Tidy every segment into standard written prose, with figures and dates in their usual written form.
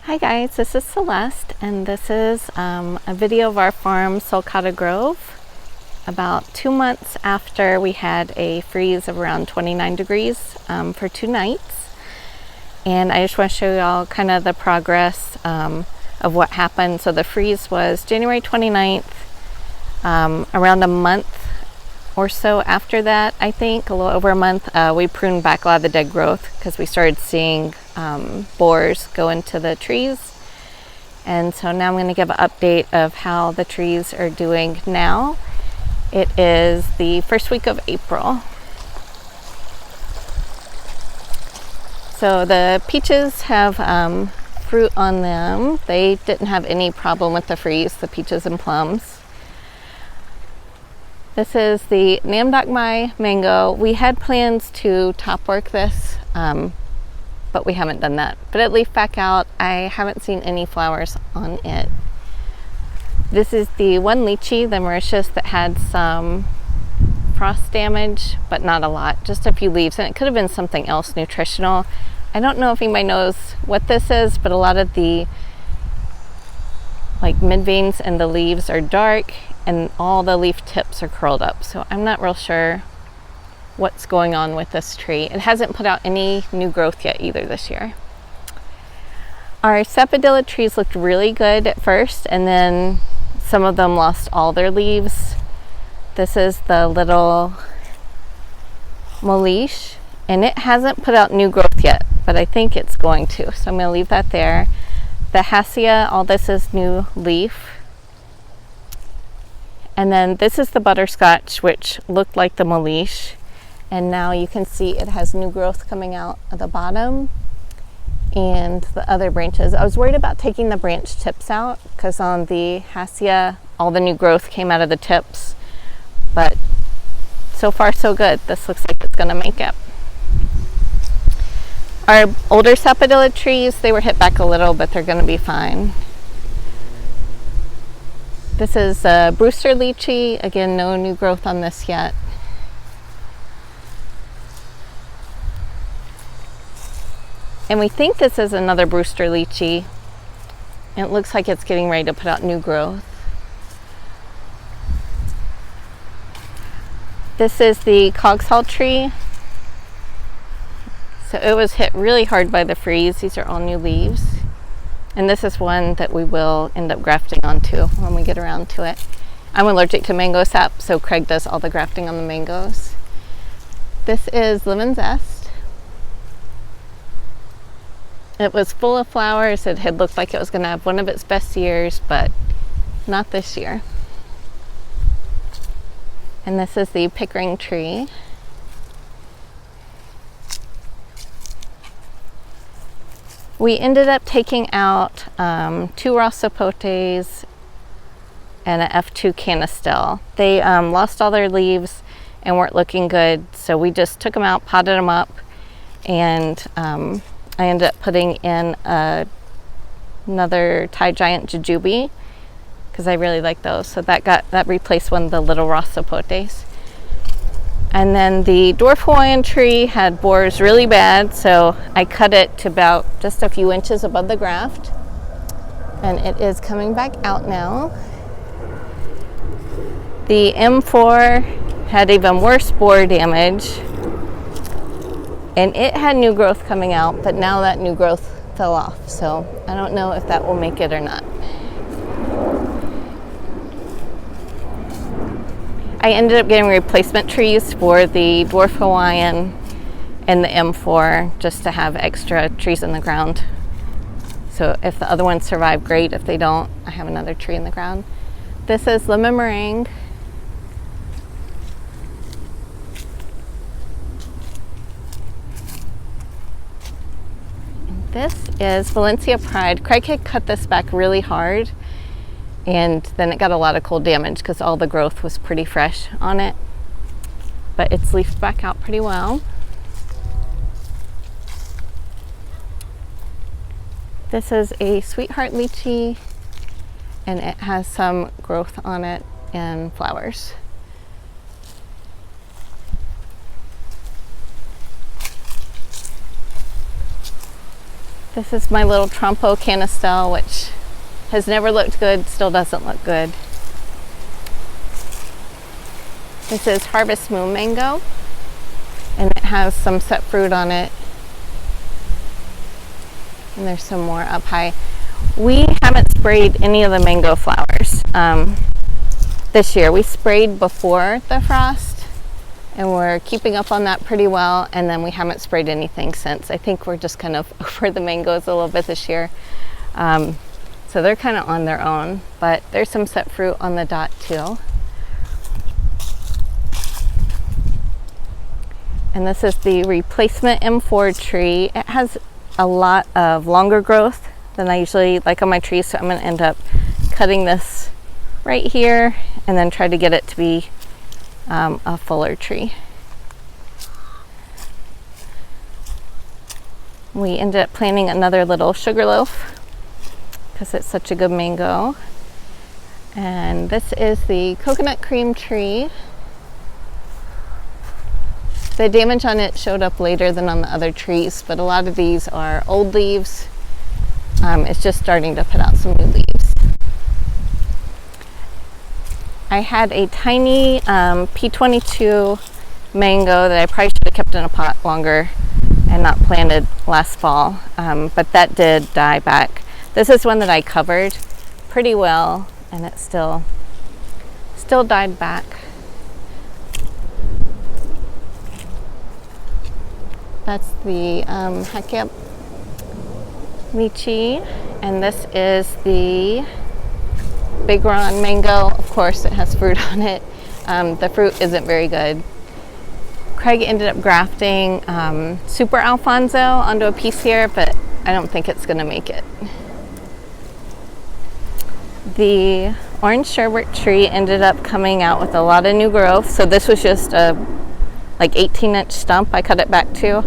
Hi guys, this is Celeste, and this is a video of our farm, Sulcata Grove, about 2 months after we had a freeze of around 29 degrees for 2 nights. And I just want to show y'all kind of the progress of what happened. So the freeze was January 29th, around a month or so after that, I think, a little over a month, we pruned back a lot of the dead growth because we started seeing borers go into the trees. And so now I'm going to give an update of how the trees are doing now. It is the first week of April. So the peaches have fruit on them. They didn't have any problem with the freeze, the peaches and plums. This is the Namdokmai mango. We had plans to top work this, but we haven't done that. But it leafed back out. I haven't seen any flowers on it. This is the one lychee, the Mauritius, that had some frost damage, but not a lot, just a few leaves, and it could have been something else nutritional. I don't know if anybody knows what this is, but a lot of the mid veins and the leaves are dark and all the leaf tips are curled up. So I'm not real sure what's going on with this tree. It hasn't put out any new growth yet either this year. Our sapodilla trees looked really good at first, and then some of them lost all their leaves. This is the little Lychee, and it hasn't put out new growth yet, but I think it's going to. So I'm going to leave that there. The Hassia, all this is new leaf. And then this is the butterscotch, which looked like the Lychee. And now you can see it has new growth coming out of the bottom and the other branches. I was worried about taking the branch tips out because on the Hassia, all the new growth came out of the tips. But so far so good. This looks like it's going to make it. Our older sapodilla trees, they were hit back a little, but they're going to be fine. This is Brewster lychee. Again, no new growth on this yet. And we think this is another Brewster lychee. And it looks like it's getting ready to put out new growth. This is the cogswall tree. So it was hit really hard by the freeze. These are all new leaves. And this is one that we will end up grafting onto when we get around to it. I'm allergic to mango sap, so Craig does all the grafting on the mangoes. This is lemon zest. It was full of flowers. It had looked like it was going to have one of its best years, but not this year. And this is the pickering tree. We ended up taking out 2 raw sapotes and an F2 canistel. They lost all their leaves and weren't looking good, so we just took them out, potted them up, and I ended up putting in another Thai giant jujube because I really like those. So that replaced one of the little raw sapotes. And then the dwarf Hawaiian tree had borers really bad, so I cut it to about just a few inches above the graft. And it is coming back out now. The M4 had even worse borer damage. And it had new growth coming out, but now that new growth fell off. So I don't know if that will make it or not. I ended up getting replacement trees for the dwarf Hawaiian and the M4 just to have extra trees in the ground. So if the other ones survive, great. If they don't, I have another tree in the ground. This is lemon meringue. And this is Valencia Pride. Craig had cut this back really hard, and then it got a lot of cold damage because all the growth was pretty fresh on it. But it's leafed back out pretty well. This is a sweetheart lychee, and it has some growth on it and flowers. This is my little Trompo Canistel, which has never looked good, still doesn't look good. This is Harvest Moon Mango, and it has some set fruit on it. And there's some more up high. We haven't sprayed any of the mango flowers this year. We sprayed before the frost, and we're keeping up on that pretty well, and then we haven't sprayed anything since. I think we're just kind of over the mangoes a little bit this year. So they're kind of on their own, but there's some set fruit on the dot too. And this is the replacement M4 tree. It has a lot of longer growth than I usually like on my trees, so I'm going to end up cutting this right here and then try to get it to be a fuller tree. We ended up planting another little sugarloaf because it's such a good mango. And this is the coconut cream tree. The damage on it showed up later than on the other trees, but a lot of these are old leaves. It's just starting to put out some new leaves. I had a tiny P22 mango that I probably should have kept in a pot longer and not planted last fall, but that did die back. This is one that I covered pretty well, and it still died back. That's the Hakep Lychee, and this is the Big Ron mango. Of course, it has fruit on it. The fruit isn't very good. Craig ended up grafting Super Alfonso onto a piece here, but I don't think it's going to make it. The orange sherbet tree ended up coming out with a lot of new growth. So this was just a like 18-inch stump. I cut it back to,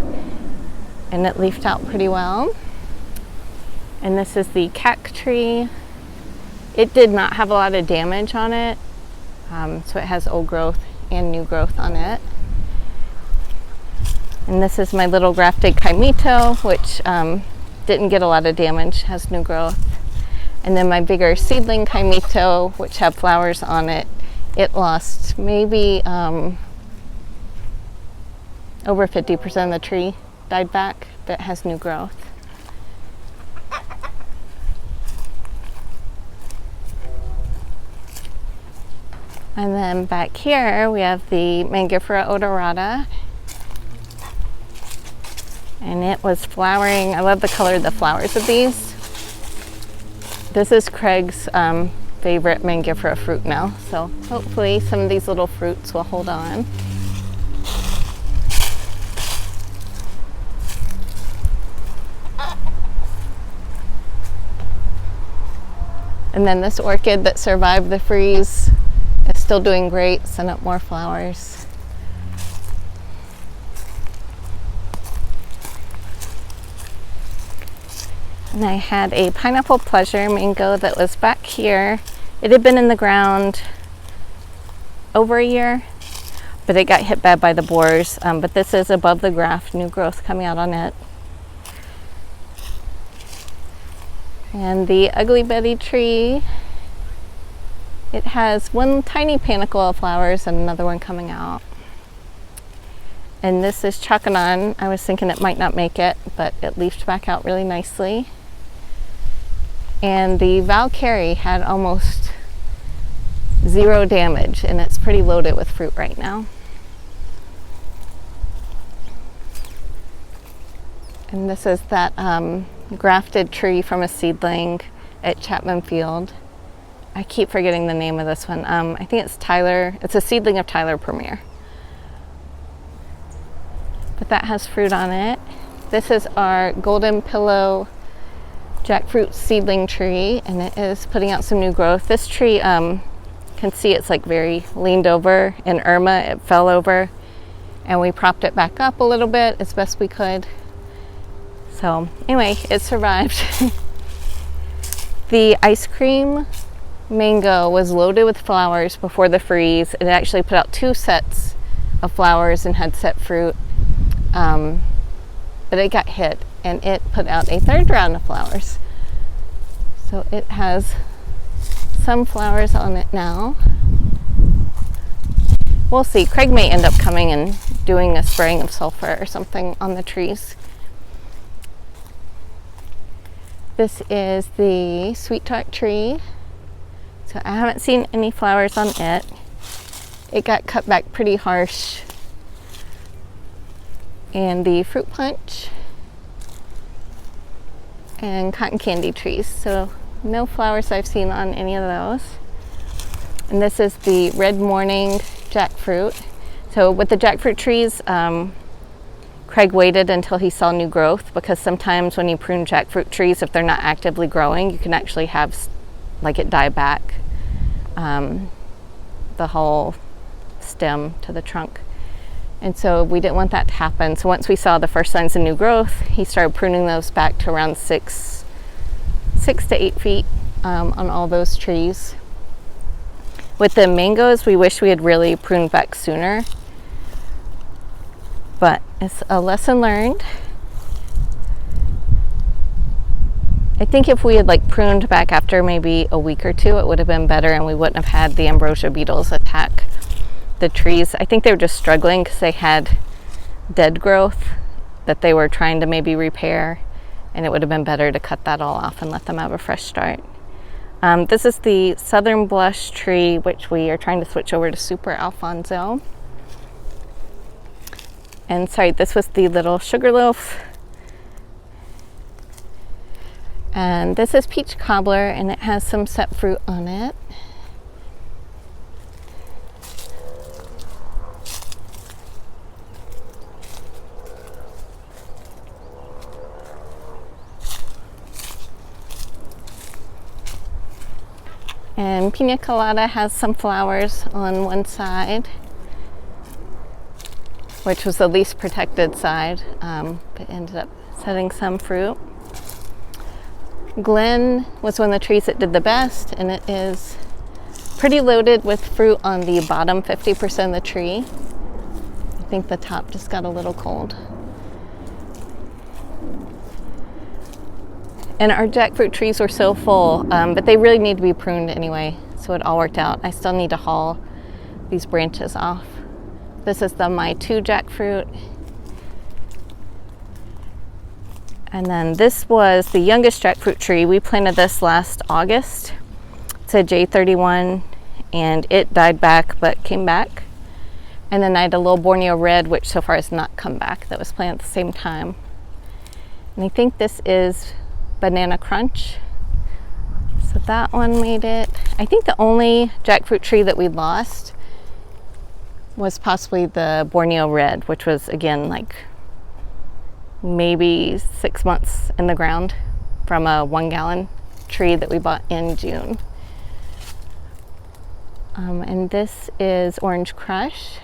and it leafed out pretty well. And this is the cac tree. It did not have a lot of damage on it, so it has old growth and new growth on it. And this is my little grafted Kaimito, which didn't get a lot of damage, has new growth. And then my bigger seedling Kaimito, which have flowers on it, it lost maybe over 50% of the tree died back, but it has new growth. And then back here we have the Mangifera odorata, and it was flowering. I love the color of the flowers of these. This is Craig's favorite Mangifera fruit now, so hopefully some of these little fruits will hold on. And then this orchid that survived the freeze is still doing great, sent up more flowers. And I had a Pineapple Pleasure mango that was back here. It had been in the ground over a year, but it got hit bad by the borers. But this is above the graft, new growth coming out on it. And the Ugly Betty tree, it has one tiny panicle of flowers and another one coming out. And this is Chakanon. I was thinking it might not make it, but it leafed back out really nicely. And the Valkyrie had almost zero damage, and it's pretty loaded with fruit right now. And this is that grafted tree from a seedling at Chapman Field. I keep forgetting the name of this one. I think it's Tyler. It's a seedling of Tyler Premier. But that has fruit on it. This is our Golden Pillow Jackfruit seedling tree, and it is putting out some new growth. This tree, can see it's like very leaned over. In Irma, it fell over, and we propped it back up a little bit as best we could. So anyway, it survived. The ice cream mango was loaded with flowers before the freeze. It actually put out 2 sets of flowers and had set fruit, but it got hit and it put out a third round of flowers. So it has some flowers on it now. We'll see. Craig may end up coming and doing a spraying of sulfur or something on the trees. This is the sweet talk tree. So I haven't seen any flowers on it. It got cut back pretty harsh. And the fruit punch and cotton candy trees. So no flowers I've seen on any of those. And this is the red morning jackfruit. So with the jackfruit trees, Craig waited until he saw new growth, because sometimes when you prune jackfruit trees, if they're not actively growing, you can actually have like it die back the whole stem to the trunk. And so we didn't want that to happen. So once we saw the first signs of new growth, he started pruning those back to around 6 to 8 feet on all those trees. With the mangoes, we wish we had really pruned back sooner, but it's a lesson learned. I think if we had like pruned back after maybe a week or two, it would have been better and we wouldn't have had the ambrosia beetles attack the trees. I think they were just struggling because they had dead growth that they were trying to maybe repair, and it would have been better to cut that all off and let them have a fresh start. This is the southern blush tree, which we are trying to switch over to Super Alfonso. And sorry, this was the little sugarloaf. And this is peach cobbler, and it has some set fruit on it. And Pina Colada has some flowers on one side, which was the least protected side, but ended up setting some fruit. Glen was one of the trees that did the best, and it is pretty loaded with fruit on the bottom 50% of the tree. I think the top just got a little cold. And our jackfruit trees were so full, but they really need to be pruned anyway, so it all worked out. I still need to haul these branches off. This is the My 2 jackfruit. And then this was the youngest jackfruit tree. We planted this last August. It's a J31, and it died back but came back. And then I had a little Borneo red, which so far has not come back, that was planted at the same time. And I think this is Banana Crunch. So that one made it. I think the only jackfruit tree that we lost was possibly the Borneo red, which was again like maybe 6 months in the ground from a 1 gallon tree that we bought in June. And this is Orange Crush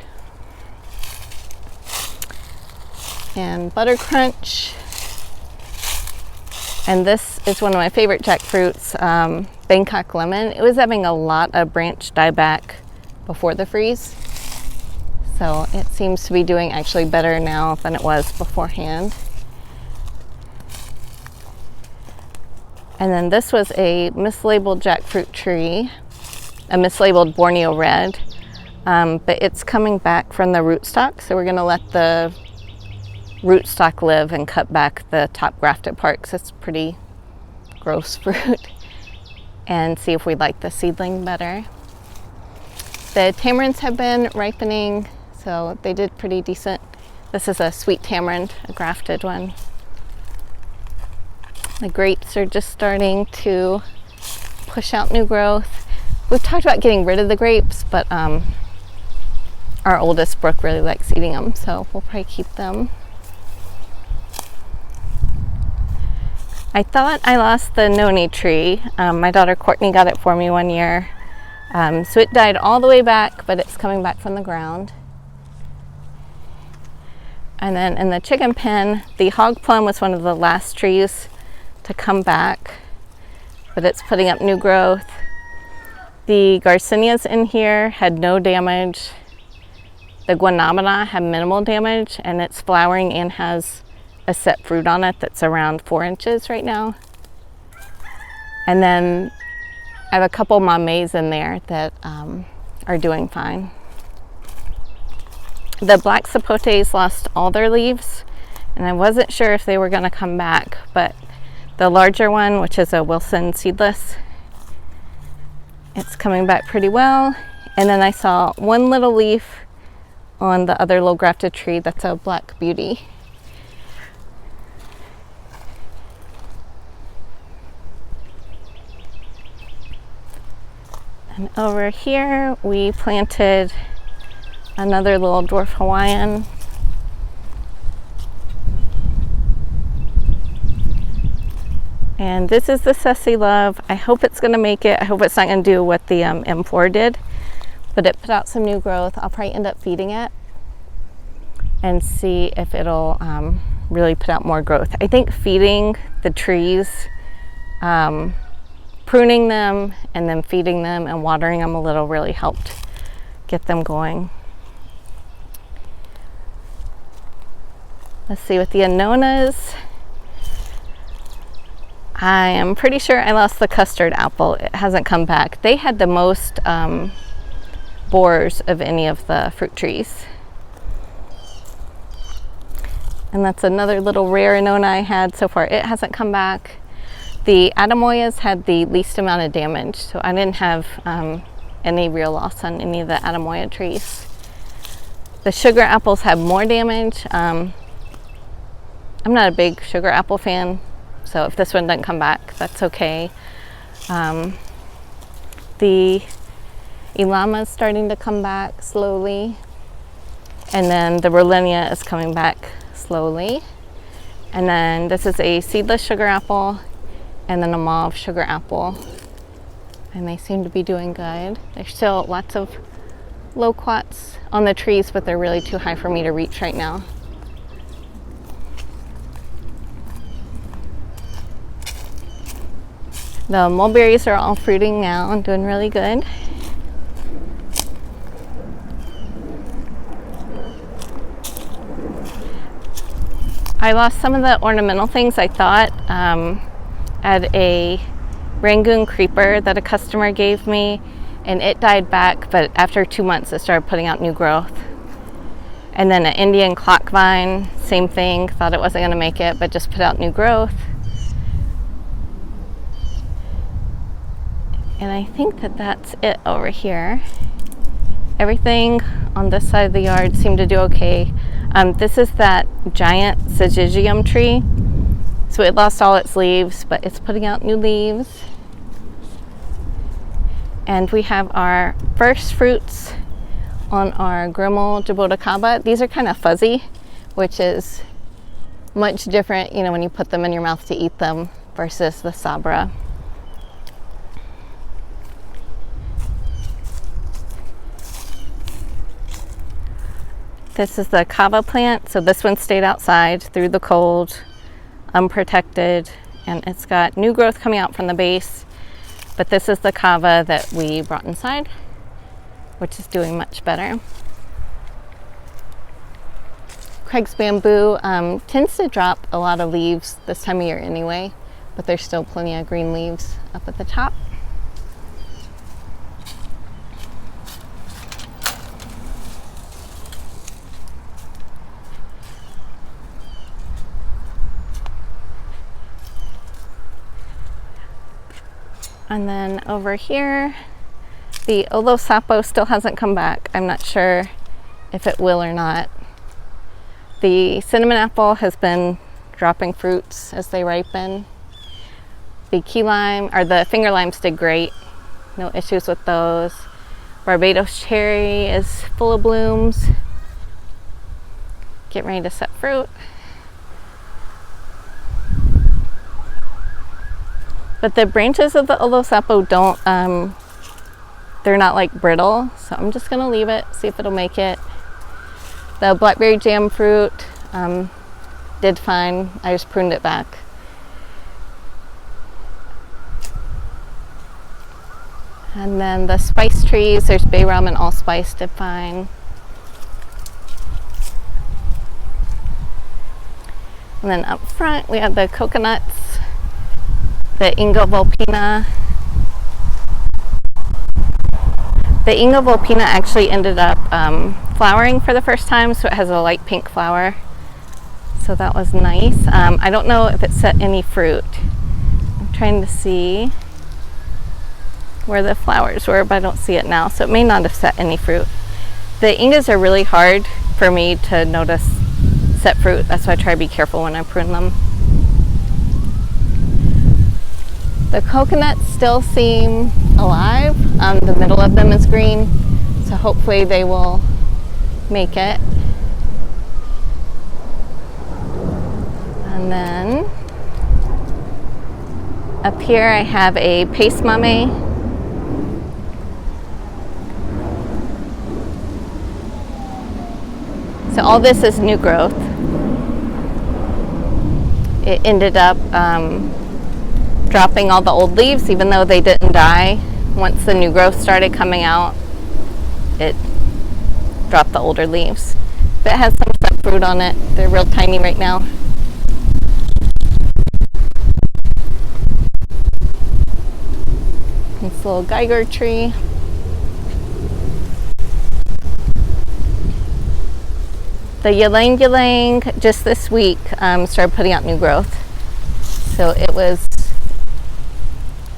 and Butter Crunch. And this is one of my favorite jackfruits, Bangkok Lemon. It was having a lot of branch dieback before the freeze, so it seems to be doing actually better now than it was beforehand. And then this was a mislabeled jackfruit tree, a mislabeled Borneo red, but it's coming back from the rootstock, so we're going to let the rootstock live and cut back the top grafted part because it's pretty gross fruit, and see if we like the seedling better. The tamarinds have been ripening, so they did pretty decent. This is a sweet tamarind, a grafted one. The grapes are just starting to push out new growth. We've talked about getting rid of the grapes, but our oldest, Brooke, really likes eating them, so we'll probably keep them. I thought I lost the noni tree. My daughter Courtney got it for me one year. So it died all the way back, but it's coming back from the ground. And then in the chicken pen, the hog plum was one of the last trees to come back, but it's putting up new growth. The garcinias in here had no damage. The guanabana had minimal damage, and it's flowering and has a set fruit on it that's around 4 inches right now. And then I have a couple mamets in there that are doing fine. The black sapotes lost all their leaves, and I wasn't sure if they were going to come back, but the larger one, which is a Wilson seedless, it's coming back pretty well. And then I saw one little leaf on the other little grafted tree that's a black beauty. And over here we planted another little dwarf Hawaiian. And this is the Sussy Love. I hope it's going to make it. I hope it's not going to do what the M4 did, but it put out some new growth. I'll probably end up feeding it and see if it'll really put out more growth. I think feeding the trees, pruning them and then feeding them and watering them a little really helped get them going. Let's see with the Anonas. I am pretty sure I lost the custard apple. It hasn't come back. They had the most borers of any of the fruit trees. And that's another little rare Anona I had so far. It hasn't come back. The Adamoyas had the least amount of damage, so I didn't have any real loss on any of the Adamoya trees. The sugar apples had more damage. I'm not a big sugar apple fan, so if this one doesn't come back, that's okay. The Ilama is starting to come back slowly, and then the Rollenia is coming back slowly. And then this is a seedless sugar apple, and then a mauve sugar apple, and they seem to be doing good. There's still lots of loquats on the trees, but they're really too high for me to reach right now. The mulberries are all fruiting now and doing really good. I lost some of the ornamental things I thought. Had a Rangoon creeper that a customer gave me, and it died back, but after 2 months it started putting out new growth. And then an Indian clock vine, same thing, thought it wasn't going to make it, but just put out new growth. And I think that that's it over here. Everything on this side of the yard seemed to do okay. This is that giant syzygium tree. So it lost all its leaves, but it's putting out new leaves. And we have our first fruits on our Ornamentals and Jaboticaba. These are kind of fuzzy, which is much different, you know, when you put them in your mouth to eat them versus the Sabra. This is the Kava plant. So this one stayed outside through the cold, unprotected, and it's got new growth coming out from the base. But this is the Kava that we brought inside, which is doing much better. Craig's bamboo tends to drop a lot of leaves this time of year anyway, but there's still plenty of green leaves up at the top. And then over here, the Olosapo still hasn't come back. I'm not sure if it will or not. The cinnamon apple has been dropping fruits as they ripen. The key lime, or the finger limes did great. No issues with those. Barbados cherry is full of blooms. Getting ready to set fruit. But the branches of the Olosapo don't, they're not like brittle, so I'm just gonna leave it, see if it'll make it. The blackberry jam fruit did fine. I just pruned it back. And then the spice trees, there's bay rum and allspice, did fine. And then up front we have the coconuts, the Inga vulpina. The Inga vulpina actually ended up flowering for the first time, so it has a light pink flower. So that was nice. I don't know if it set any fruit. I'm trying to see where the flowers were, but I don't see it now, so it may not have set any fruit. The Ingas are really hard for me to notice set fruit. That's why I try to be careful when I prune them. The coconuts still seem alive. The middle of them is green, so hopefully they will make it. And then up here I have a paste mame. So all this is new growth. It ended up dropping all the old leaves, even though they didn't die. Once the new growth started coming out, it dropped the older leaves. But it has some set fruit on it. They're real tiny right now. This little Geiger tree. The ylang ylang just this week started putting out new growth. So it was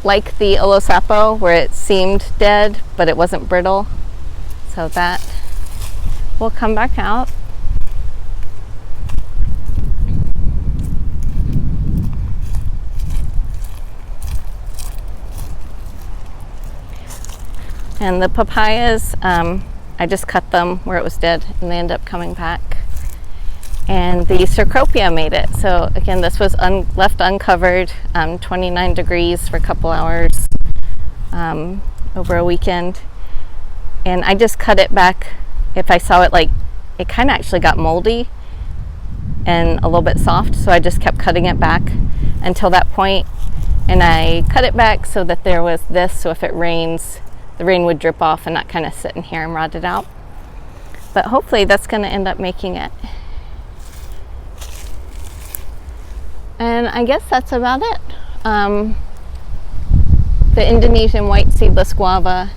like the Olosapo, where it seemed dead, but it wasn't brittle. So that will come back out. And the papayas, I just cut them where it was dead and they end up coming back. And the Cecropia made it. So again, this was left uncovered, 29 degrees for a couple hours over a weekend. And I just cut it back. If I saw it, like, it kind of actually got moldy and a little bit soft, so I just kept cutting it back until that point. And I cut it back so that there was this, so if it rains, the rain would drip off and not kind of sit in here and rot it out. But hopefully that's going to end up making it. And I guess that's about it. The Indonesian white seedless guava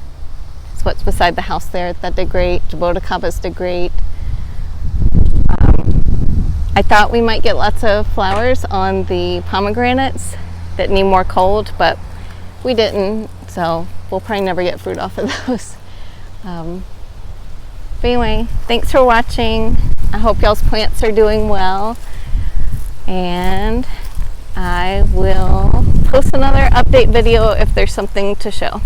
is what's beside the house there. That did great. Jaboticabas did great. I thought we might get lots of flowers on the pomegranates that need more cold, but we didn't. So we'll probably never get fruit off of those. But anyway, thanks for watching. I hope y'all's plants are doing well. And I will post another update video if there's something to show.